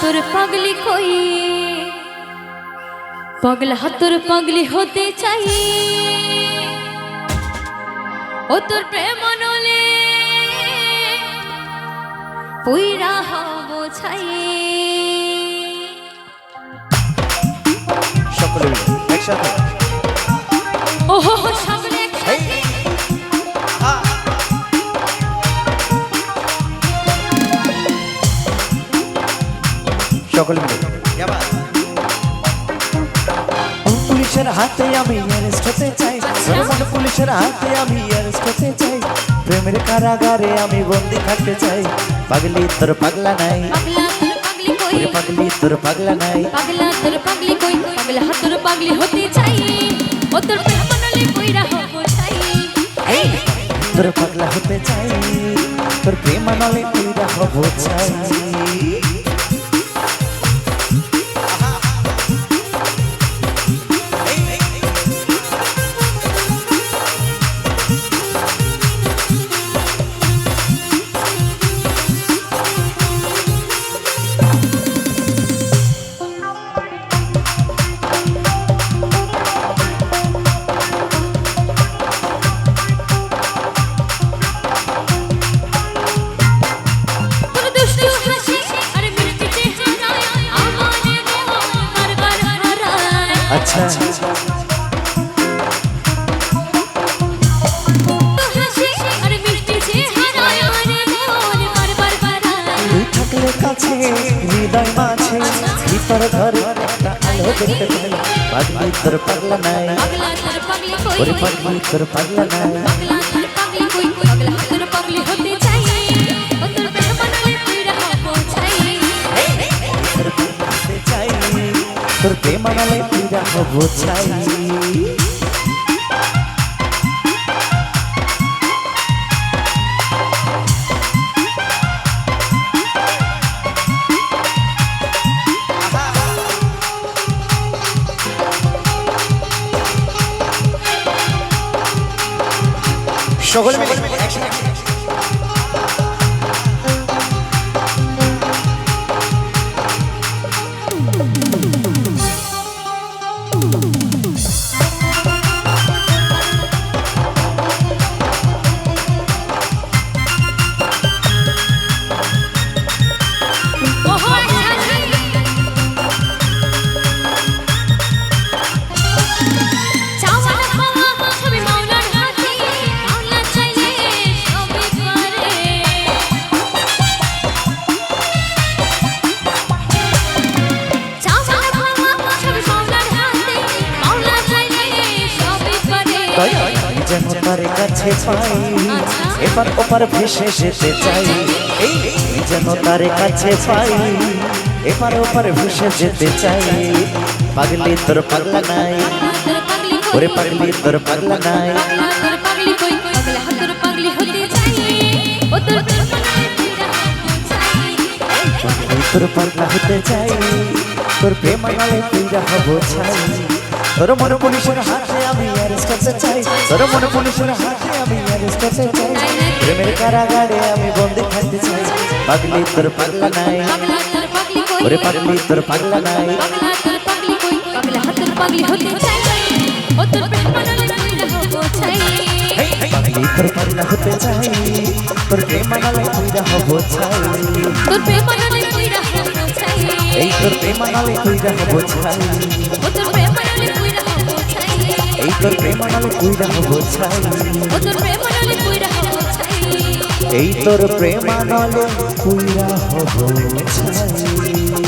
তোর পাগলি কই পাগলা তোর পাগলি হতে চাই ও তোর প্রেম নলে পুইরা হব ছাই সকলে একসাথে ওহো সকলে একসাথে সকলে মিলে পুলিশের হাতে আমি অ্যারেস্ট হতে চাই পুলিশের হাতে আমি অ্যারেস্ট হতে চাই প্রেমের কারাগারে আমি বন্দি থাকতে চাই পাগলি তোর পাগলা নাই পাগলা তোর পাগলি কই পাগলি তোর পাগলা নাই পাগলা তোর পাগলি কই পাগলা তোর পাগলি হতে চাই ও তোর প্রেম নলে পুইরা হব ছাই তোর পাগলা হতে চাই তোর প্রেম নলে পুইরা হব ছাই अच्छा থাকলে কাছে হৃদয় মাঝে ভিতর ঘরে একটা আলো দেখতে পাই পাগলি তোর পাগলা নাই ওরে পাগলি তোর পাগলা নাই তোর প্রেম নালে পুরা হব ছাই সকলে মিলে যেন তার কাছে পাই এবার ওপার ভেসে যেতে চাই যেন তার কাছে পাই এবার ওপার ভেসে যেতে চাই পাগলি তোর পাগলা নাই ওরে পাগলি তোর পাগলা নাই তোর পাগলা হতে চাই তোর প্রেম নালে পুরা হব ছাই তোর মনে পুলিশের হাতে আমি অ্যারেস্ট করতে চাই তোর মনে পুলিশের হাতে আমি অ্যারেস্ট করতে চাই প্রেমের কারাগারে আমি বন্দি থাকতে চাই পাগলি তোর পাগলা নাই ওরে পাগলি তোর পাগলা নাই পাগলি তোর পাগলা হতে চাই তোর প্রেম নালে পুরা হব ছাই এই তোর প্রেম নালে পুরা হব ছাই এই তোর প্রেম নালে পুরা হব ছাই এই তোর প্রেম নালে পুরা হব ছাই